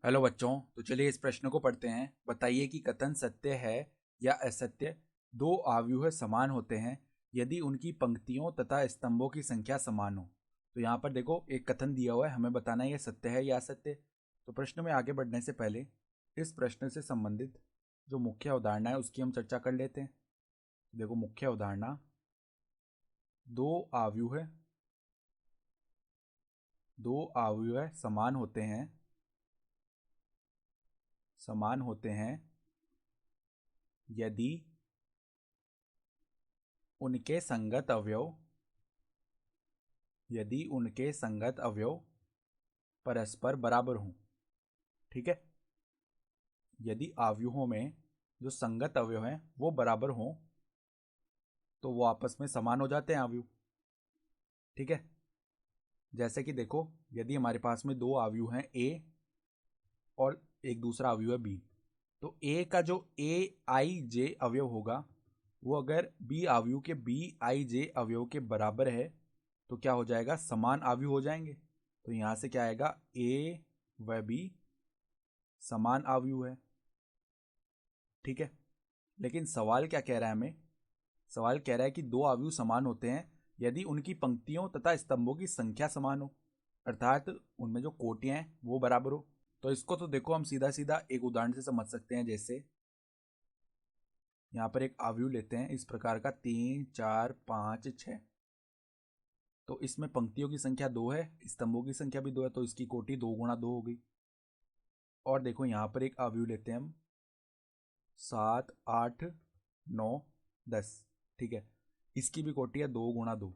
Hello बच्चों, तो चलिए इस प्रश्न को पढ़ते हैं। बताइए कि कथन सत्य है या असत्य। दो आव्यूह समान होते हैं यदि उनकी पंक्तियों तथा स्तंभों की संख्या समान हो। तो यहाँ पर देखो एक कथन दिया हुआ है, हमें बताना है ये सत्य है या असत्य। तो प्रश्न में आगे बढ़ने से पहले इस प्रश्न से संबंधित जो मुख्य अवधारणा है उसकी हम चर्चा कर लेते हैं। देखो मुख्य अवधारणा, दो आव्यूह समान होते हैं यदि उनके संगत अवयव परस्पर बराबर हों। ठीक है, यदि आव्यूहों में जो संगत अवयव हैं वो बराबर हों तो वो आपस में समान हो जाते हैं आव्यूह। ठीक है, जैसे कि देखो यदि हमारे पास में दो आव्यूह हैं ए और एक दूसरा आव्यूह है बी, तो ए का जो ए आई जे अवयव होगा वो अगर बी आव्यूह के बी आई जे अवयव के बराबर है तो क्या हो जाएगा, समान आव्यूह हो जाएंगे। तो यहां से क्या आएगा, ए व बी समान आव्यूह है। ठीक है, लेकिन सवाल क्या कह रहा है हमें, सवाल कह रहा है कि दो आव्यूह समान होते हैं यदि उनकी पंक्तियों तथा स्तंभों की संख्या समान हो, अर्थात उनमें जो कोटियां हैं वो बराबर हो। तो इसको तो देखो हम सीधा सीधा एक उदाहरण से समझ सकते हैं। जैसे यहाँ पर एक आव्यूह लेते हैं इस प्रकार का 3 4 5 6, तो इसमें पंक्तियों की संख्या 2 है, स्तंभों की संख्या भी 2 है, तो इसकी कोटि 2 गुणा 2 हो गई। और देखो यहाँ पर एक आव्यूह लेते हैं हम 7 8 9 10। ठीक है, इसकी भी कोटि है 2 गुणा 2।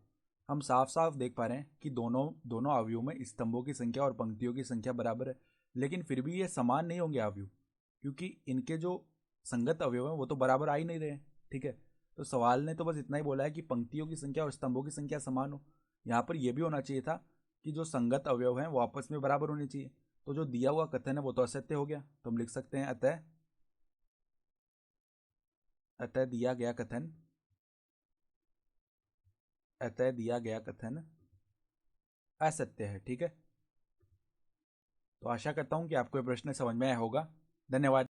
हम साफ साफ देख पा रहे हैं कि दोनों आव्यूहों में स्तंभों की संख्या और पंक्तियों की संख्या बराबर है, लेकिन फिर भी ये समान नहीं होंगे आव्यूह, क्योंकि इनके जो संगत अवयव हैं वो तो बराबर आ ही नहीं रहे हैं। ठीक है, तो सवाल ने तो बस इतना ही बोला है कि पंक्तियों की संख्या और स्तंभों की संख्या समान हो। यहाँ पर यह भी होना चाहिए था कि जो संगत अवयव हैं वो आपस में बराबर होने चाहिए। तो जो दिया हुआ कथन है वो तो असत्य हो गया, तो हम लिख सकते हैं अतः दिया गया कथन असत्य है। ठीक है, तो आशा करता हूं कि आपको यह प्रश्न समझ में आया होगा। धन्यवाद।